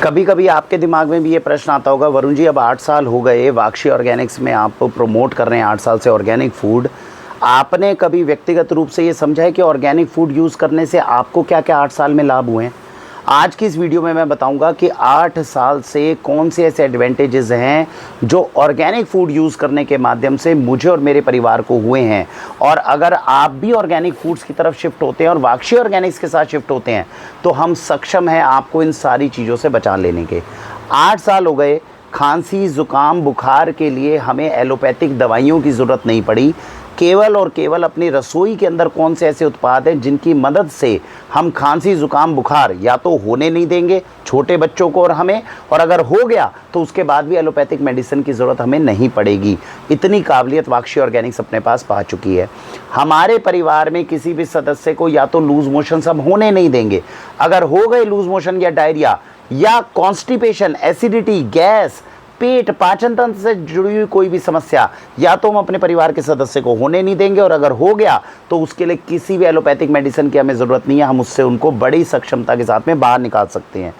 कभी कभी आपके दिमाग में भी ये प्रश्न आता होगा, वरुण जी अब 8 साल हो गए वाक्षी ऑर्गेनिक्स में आप प्रमोट कर रहे हैं 8 साल से ऑर्गेनिक फूड। आपने कभी व्यक्तिगत रूप से ये समझा है कि ऑर्गेनिक फूड यूज़ करने से आपको क्या क्या 8 साल में लाभ हुए हैं? आज की इस वीडियो में मैं बताऊंगा कि 8 साल से कौन से ऐसे एडवांटेजेस हैं जो ऑर्गेनिक फूड यूज़ करने के माध्यम से मुझे और मेरे परिवार को हुए हैं। और अगर आप भी ऑर्गेनिक फूड्स की तरफ शिफ्ट होते हैं और वाक्षी ऑर्गेनिक्स के साथ शिफ्ट होते हैं तो हम सक्षम हैं आपको इन सारी चीज़ों से बचा लेने के। 8 साल हो गए, खांसी ज़ुकाम बुखार के लिए हमें एलोपैथिक दवाइयों की ज़रूरत नहीं पड़ी। केवल और केवल अपनी रसोई के अंदर कौन से ऐसे उत्पाद हैं जिनकी मदद से हम खांसी ज़ुकाम बुखार या तो होने नहीं देंगे छोटे बच्चों को और हमें, और अगर हो गया तो उसके बाद भी एलोपैथिक मेडिसिन की ज़रूरत हमें नहीं पड़ेगी। इतनी काबिलियत वाक्षी ऑर्गेनिक्स अपने पास पा चुकी है। हमारे परिवार में किसी भी सदस्य को या तो लूज़ मोशन हम होने नहीं देंगे। अगर हो गए लूज़ मोशन या डायरिया या कॉन्स्टिपेशन, एसिडिटी, गैस, पेट, पाचन तंत्र से जुड़ी हुई कोई भी समस्या या तो हम अपने परिवार के सदस्य को होने नहीं देंगे, और अगर हो गया तो उसके लिए किसी भी एलोपैथिक मेडिसिन की हमें ज़रूरत नहीं है। हम उससे उनको बड़ी सक्षमता के साथ में बाहर निकाल सकते हैं।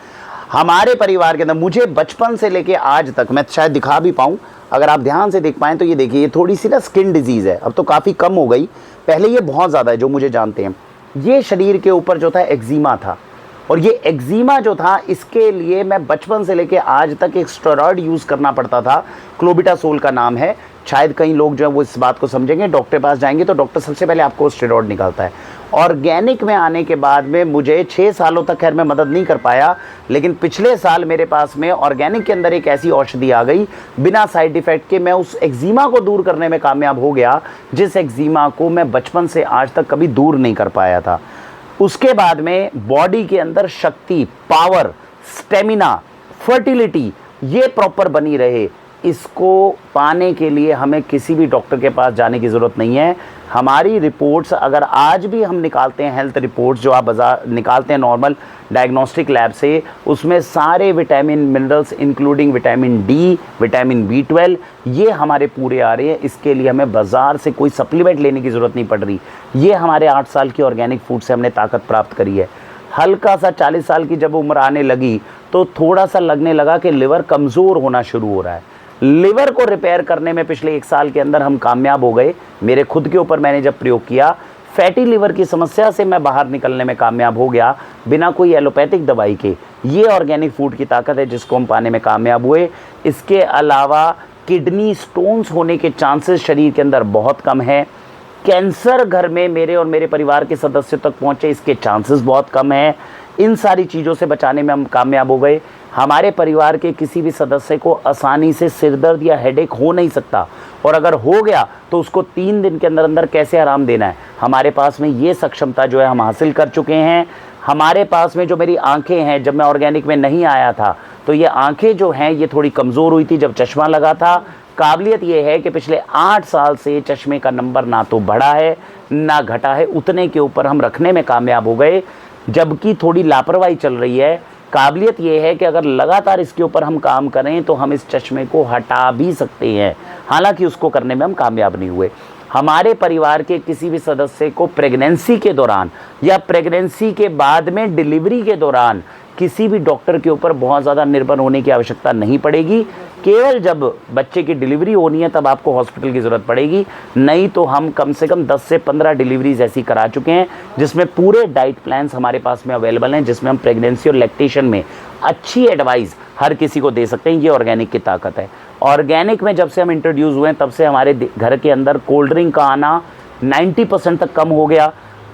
हमारे परिवार के अंदर मुझे बचपन से लेके आज तक, मैं शायद दिखा भी पाऊँ, अगर आप ध्यान से देख पाएँ तो ये देखिए, ये थोड़ी सी ना स्किन डिजीज़ है, अब तो काफ़ी कम हो गई, पहले ये बहुत ज़्यादा है जो मुझे जानते हैं। ये शरीर के ऊपर जो था एक्जिमा था, और ये एक्जिमा जो था इसके लिए मैं बचपन से लेके आज तक एक स्टेरॉइड यूज़ करना पड़ता था, क्लोबिटासोल का नाम है। शायद कई लोग जो है वो इस बात को समझेंगे, डॉक्टर के पास जाएंगे तो डॉक्टर सबसे पहले आपको स्टेरॉइड निकालता है। ऑर्गेनिक में आने के बाद में मुझे 6 सालों तक खैर मैं मदद नहीं कर पाया, लेकिन पिछले साल मेरे पास में ऑर्गेनिक के अंदर एक ऐसी औषधि आ गई बिना साइड इफ़ेक्ट के, मैं उस एक्जिमा को दूर करने में कामयाब हो गया, जिस एक्जिमा को मैं बचपन से आज तक कभी दूर नहीं कर पाया था। उसके बाद में बॉडी के अंदर शक्ति, पावर, स्टेमिना, फर्टिलिटी ये प्रॉपर बनी रहे, इसको पाने के लिए हमें किसी भी डॉक्टर के पास जाने की ज़रूरत नहीं है। हमारी रिपोर्ट्स अगर आज भी हम निकालते हैं, हेल्थ रिपोर्ट्स जो आप बाजार निकालते हैं नॉर्मल डायग्नोस्टिक लैब से, उसमें सारे vitamin minerals including vitamin D, vitamin B12 ये हमारे पूरे आ रहे हैं। इसके लिए हमें बाज़ार से कोई सप्लीमेंट लेने की ज़रूरत नहीं पड़ रही। ये हमारे 8 साल की ऑर्गेनिक फूड से हमने ताकत प्राप्त करी है। हल्का सा 40 साल की जब उम्र आने लगी तो थोड़ा सा लगने लगा कि लिवर कमज़ोर होना शुरू हो रहा है। लिवर को रिपेयर करने में पिछले 1 साल के अंदर हम कामयाब हो गए। मेरे खुद के ऊपर मैंने जब प्रयोग किया, फैटी लिवर की समस्या से मैं बाहर निकलने में कामयाब हो गया बिना कोई एलोपैथिक दवाई के। ये ऑर्गेनिक फूड की ताकत है जिसको हम पाने में कामयाब हुए। इसके अलावा किडनी स्टोन्स होने के चांसेस शरीर के अंदर बहुत कम है। कैंसर घर में मेरे और मेरे परिवार के सदस्यों तक पहुँचे इसके चांसेस बहुत कम हैं। इन सारी चीज़ों से बचाने में हम कामयाब हो गए। हमारे परिवार के किसी भी सदस्य को आसानी से सिर दर्द या हेडेक हो नहीं सकता, और अगर हो गया तो उसको 3 दिन के अंदर अंदर कैसे आराम देना है, हमारे पास में ये सक्षमता जो है हम हासिल कर चुके हैं। हमारे पास में जो मेरी आंखें हैं, जब मैं ऑर्गेनिक में नहीं आया था तो ये आंखें जो हैं ये थोड़ी कमज़ोर हुई थी जब चश्मा लगा था। काबिलियत ये है कि पिछले 8 साल से चश्मे का नंबर ना तो बढ़ा है ना घटा है, उतने के ऊपर हम रखने में कामयाब हो गए, जबकि थोड़ी लापरवाही चल रही है। काबिलियत ये है कि अगर लगातार इसके ऊपर हम काम करें तो हम इस चश्मे को हटा भी सकते हैं, हालांकि उसको करने में हम कामयाब नहीं हुए। हमारे परिवार के किसी भी सदस्य को प्रेगनेंसी के दौरान या प्रेगनेंसी के बाद में डिलीवरी के दौरान किसी भी डॉक्टर के ऊपर बहुत ज़्यादा निर्भर होने की आवश्यकता नहीं पड़ेगी। केवल जब बच्चे की डिलीवरी होनी है तब आपको हॉस्पिटल की ज़रूरत पड़ेगी, नहीं तो हम कम से कम 10 से 15 डिलीवरीज ऐसी करा चुके हैं जिसमें पूरे डाइट प्लान्स हमारे पास में अवेलेबल हैं, जिसमें हम प्रेगनेंसी और लैक्टेशन में अच्छी एडवाइस हर किसी को दे सकते हैं। ये ऑर्गेनिक की ताकत है। ऑर्गेनिक में जब से हम इंट्रोड्यूस हुए हैं तब से हमारे घर के अंदर कोल्ड ड्रिंक का आना 90% तक कम हो गया।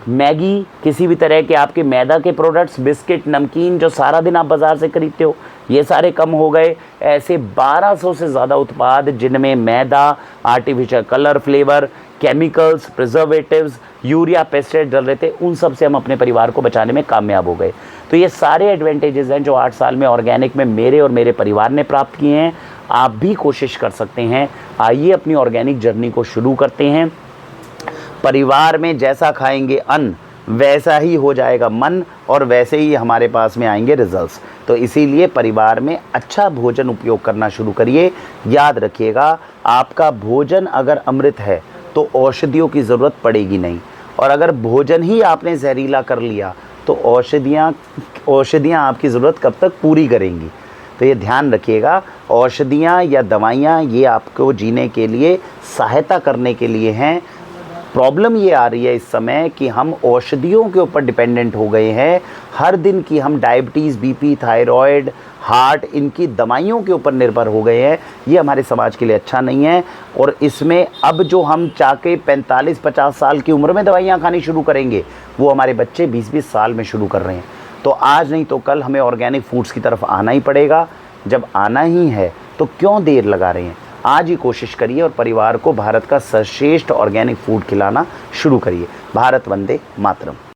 मैगी, किसी भी तरह के आपके मैदा के प्रोडक्ट्स, बिस्किट, नमकीन जो सारा दिन आप बाज़ार से खरीदते हो, ये सारे कम हो गए। ऐसे 1200 से ज़्यादा उत्पाद जिनमें मैदा, artificial colour, flavour, chemicals, preservatives, urea, pesticide डल रहे थे, उन सब से हम अपने परिवार को बचाने में कामयाब हो गए। तो ये सारे एडवांटेजेस हैं जो 8 साल में ऑर्गेनिक में मेरे और मेरे परिवार ने प्राप्त किए हैं। आप भी कोशिश कर सकते हैं। आइए अपनी ऑर्गेनिक जर्नी को शुरू करते हैं। परिवार में जैसा खाएंगे अन्न वैसा ही हो जाएगा मन, और वैसे ही हमारे पास में आएंगे रिजल्ट्स। तो इसीलिए परिवार में अच्छा भोजन उपयोग करना शुरू करिए। याद रखिएगा, आपका भोजन अगर अमृत है तो औषधियों की ज़रूरत पड़ेगी नहीं, और अगर भोजन ही आपने जहरीला कर लिया तो औषधियाँ आपकी ज़रूरत कब तक पूरी करेंगी। तो ये ध्यान रखिएगा, औषधियाँ या दवाइयाँ ये आपको जीने के लिए सहायता करने के लिए हैं। प्रॉब्लम ये आ रही है इस समय कि हम औषधियों के ऊपर डिपेंडेंट हो गए हैं। हर दिन की हम डायबिटीज़, बीपी, थायराइड, हार्ट, इनकी दवाइयों के ऊपर निर्भर हो गए हैं। ये हमारे समाज के लिए अच्छा नहीं है। और इसमें अब जो हम चाह के 45-50 साल की उम्र में दवाइयाँ खानी शुरू करेंगे, वो हमारे बच्चे 20-20 साल में शुरू कर रहे हैं। तो आज नहीं तो कल हमें ऑर्गेनिक फूड्स की तरफ आना ही पड़ेगा। जब आना ही है तो क्यों देर लगा रहे हैं, आज ही कोशिश करिए और परिवार को भारत का सर्वश्रेष्ठ ऑर्गेनिक फूड खिलाना शुरू करिए। भारत वंदे मातरम।